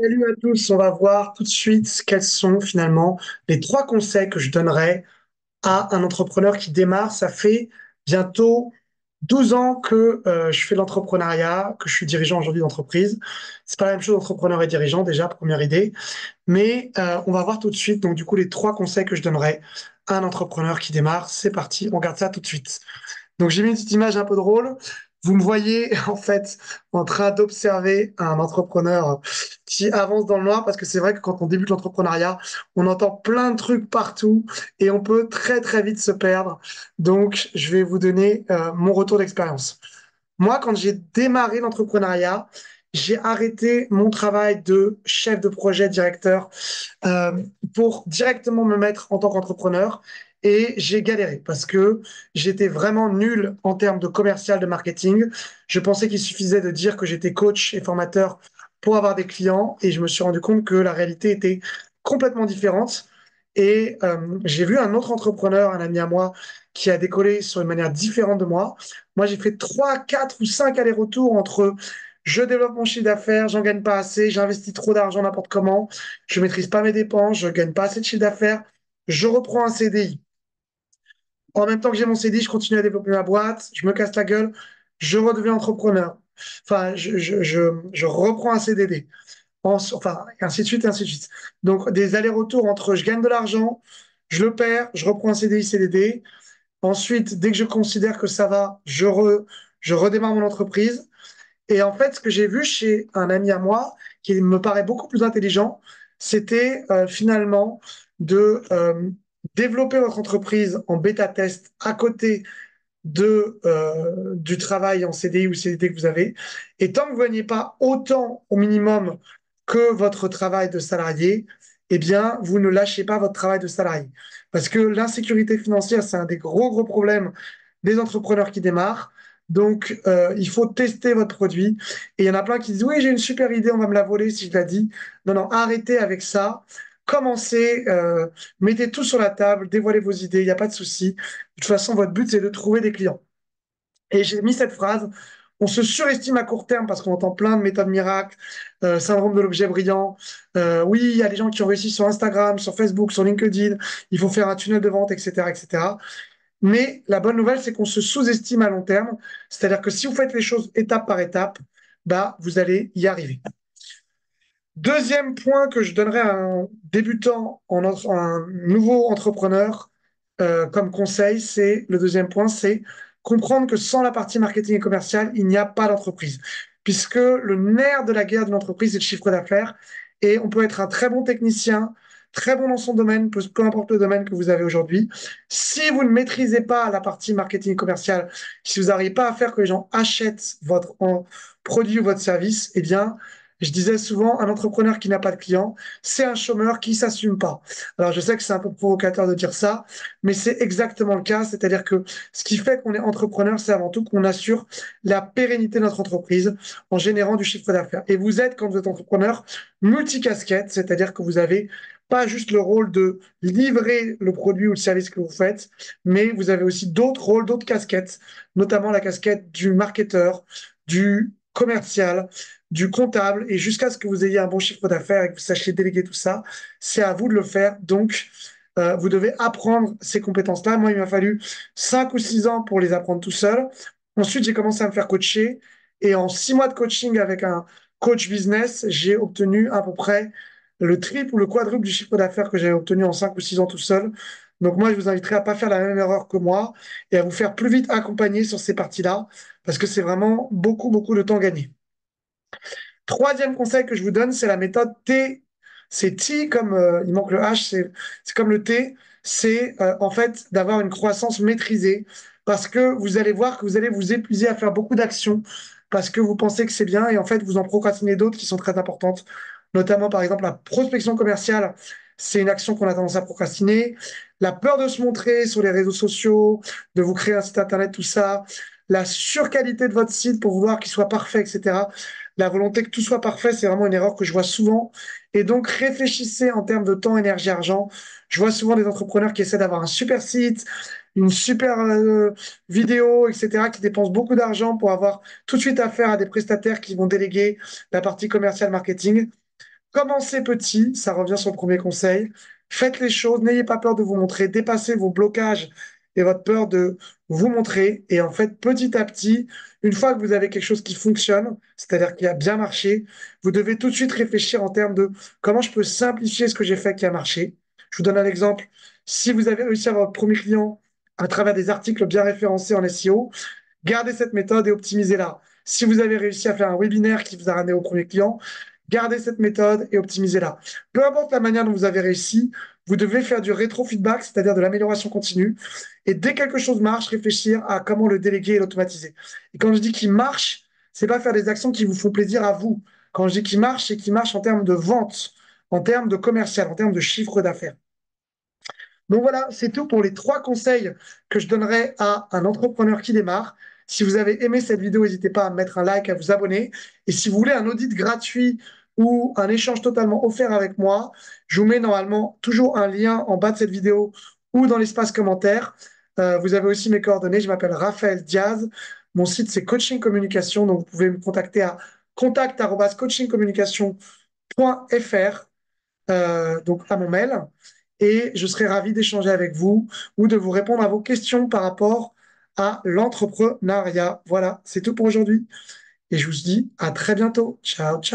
Salut à tous, on va voir tout de suite quels sont finalement les trois conseils que je donnerais à un entrepreneur qui démarre. Ça fait bientôt 12 ans que je fais l'entrepreneuriat, que je suis dirigeant aujourd'hui d'entreprise. C'est pas la même chose entrepreneur et dirigeant déjà, première idée. Mais on va voir tout de suite donc du coup les trois conseils que je donnerais à un entrepreneur qui démarre. C'est parti, on regarde ça tout de suite. Donc j'ai mis une petite image un peu drôle. Vous me voyez en fait en train d'observer un entrepreneur qui avance dans le noir parce que c'est vrai que quand on débute l'entrepreneuriat, on entend plein de trucs partout et on peut très très vite se perdre. Donc je vais vous donner mon retour d'expérience. Moi, quand j'ai démarré l'entrepreneuriat, j'ai arrêté mon travail de chef de projet, directeur, euh, pour directement me mettre en tant qu'entrepreneur. Et j'ai galéré parce que j'étais vraiment nul en termes de commercial, de marketing. Je pensais qu'il suffisait de dire que j'étais coach et formateur pour avoir des clients. Et je me suis rendu compte que la réalité était complètement différente. Et j'ai vu un autre entrepreneur, un ami à moi, qui a décollé sur une manière différente de moi. Moi, j'ai fait 3, 4 ou 5 allers-retours entre je développe mon chiffre d'affaires, j'en gagne pas assez, j'investis trop d'argent n'importe comment, je maîtrise pas mes dépenses, je gagne pas assez de chiffre d'affaires, je reprends un CDI. En même temps que j'ai mon CDI, je continue à développer ma boîte, je me casse la gueule, je redeviens entrepreneur. Enfin, je reprends un CDD. Enfin, ainsi de suite, et ainsi de suite. Donc, des allers-retours entre je gagne de l'argent, je le perds, je reprends un CDI, CDD. Ensuite, dès que je considère que ça va, je redémarre mon entreprise. Et en fait, ce que j'ai vu chez un ami à moi, qui me paraît beaucoup plus intelligent, c'était finalement de développer votre entreprise en bêta-test à côté du travail en CDI ou CDD que vous avez. Et tant que vous ne gagnez pas autant au minimum que votre travail de salarié, eh bien, vous ne lâchez pas votre travail de salarié. Parce que l'insécurité financière, c'est un des gros, gros problèmes des entrepreneurs qui démarrent. Donc, il faut tester votre produit. Et il y en a plein qui disent, oui, j'ai une super idée, on va me la voler si je la dis. Non, non, arrêtez avec ça. Commencez, mettez tout sur la table, dévoilez vos idées, il n'y a pas de souci. De toute façon, votre but, c'est de trouver des clients. Et j'ai mis cette phrase, on se surestime à court terme parce qu'on entend plein de méthodes miracles, syndrome de l'objet brillant. Oui, il y a des gens qui ont réussi sur Instagram, sur Facebook, sur LinkedIn, il faut faire un tunnel de vente, etc., etc. Mais la bonne nouvelle, c'est qu'on se sous-estime à long terme. C'est-à-dire que si vous faites les choses étape par étape, bah, vous allez y arriver. Deuxième point que je donnerais à un débutant, un nouveau entrepreneur comme conseil, c'est le deuxième point, c'est comprendre que sans la partie marketing et commercial, il n'y a pas d'entreprise. Puisque le nerf de la guerre d'une entreprise, c'est le chiffre d'affaires. Et on peut être un très bon technicien, très bon dans son domaine, peu importe le domaine que vous avez aujourd'hui. Si vous ne maîtrisez pas la partie marketing et commercial, si vous n'arrivez pas à faire que les gens achètent votre produit ou votre service, eh bien, je disais souvent, un entrepreneur qui n'a pas de clients, c'est un chômeur qui s'assume pas. Alors, je sais que c'est un peu provocateur de dire ça, mais c'est exactement le cas. C'est-à-dire que ce qui fait qu'on est entrepreneur, c'est avant tout qu'on assure la pérennité de notre entreprise en générant du chiffre d'affaires. Et vous êtes, quand vous êtes entrepreneur, multicasquette, c'est-à-dire que vous avez pas juste le rôle de livrer le produit ou le service que vous faites, mais vous avez aussi d'autres rôles, d'autres casquettes, notamment la casquette du marketeur, du commercial, du comptable, et jusqu'à ce que vous ayez un bon chiffre d'affaires et que vous sachiez déléguer tout ça, c'est à vous de le faire. Donc, vous devez apprendre ces compétences-là. Moi, il m'a fallu 5 ou 6 ans pour les apprendre tout seul. Ensuite, j'ai commencé à me faire coacher. Et en 6 mois de coaching avec un coach business, j'ai obtenu à peu près le triple ou le quadruple du chiffre d'affaires que j'avais obtenu en 5 ou 6 ans tout seul. Donc moi, je vous inviterai à pas faire la même erreur que moi et à vous faire plus vite accompagner sur ces parties-là parce que c'est vraiment beaucoup, beaucoup de temps gagné. Troisième conseil que je vous donne, c'est la méthode T. C'est T comme il manque le H, c'est comme le T. C'est en fait d'avoir une croissance maîtrisée parce que vous allez voir que vous allez vous épuiser à faire beaucoup d'actions parce que vous pensez que c'est bien et en fait vous en procrastinez d'autres qui sont très importantes, notamment par exemple la prospection commerciale. C'est une action qu'on a tendance à procrastiner. La peur de se montrer sur les réseaux sociaux, de vous créer un site internet, tout ça. La surqualité de votre site pour vouloir qu'il soit parfait, etc. La volonté que tout soit parfait, c'est vraiment une erreur que je vois souvent. Et donc, réfléchissez en termes de temps, énergie, argent. Je vois souvent des entrepreneurs qui essaient d'avoir un super site, une super vidéo, etc., qui dépensent beaucoup d'argent pour avoir tout de suite affaire à des prestataires qui vont déléguer la partie commerciale marketing. Commencez petit, ça revient sur le premier conseil. Faites les choses, n'ayez pas peur de vous montrer, dépassez vos blocages et votre peur de vous montrer. Et en fait, petit à petit, une fois que vous avez quelque chose qui fonctionne, c'est-à-dire qui a bien marché, vous devez tout de suite réfléchir en termes de comment je peux simplifier ce que j'ai fait qui a marché. Je vous donne un exemple. Si vous avez réussi à avoir votre premier client à travers des articles bien référencés en SEO, gardez cette méthode et optimisez-la. Si vous avez réussi à faire un webinaire qui vous a ramené au premier client, gardez cette méthode et optimisez-la. Peu importe la manière dont vous avez réussi, vous devez faire du rétro-feedback, c'est-à-dire de l'amélioration continue. Et dès que quelque chose marche, réfléchir à comment le déléguer et l'automatiser. Et quand je dis qu'il marche, c'est pas faire des actions qui vous font plaisir à vous. Quand je dis qu'il marche, c'est qu'il marche en termes de vente, en termes de commercial, en termes de chiffre d'affaires. Donc voilà, c'est tout pour les 3 conseils que je donnerais à un entrepreneur qui démarre. Si vous avez aimé cette vidéo, n'hésitez pas à mettre un like, à vous abonner. Et si vous voulez un audit gratuit ou un échange totalement offert avec moi, je vous mets normalement toujours un lien en bas de cette vidéo ou dans l'espace commentaire. Vous avez aussi mes coordonnées. Je m'appelle Raphaël Diaz. Mon site, c'est Coaching Communication. Donc, vous pouvez me contacter à contact@coachingcommunication.fr, donc à mon mail, et je serai ravi d'échanger avec vous ou de vous répondre à vos questions par rapport à l'entrepreneuriat. Voilà, c'est tout pour aujourd'hui et je vous dis à très bientôt. Ciao, ciao.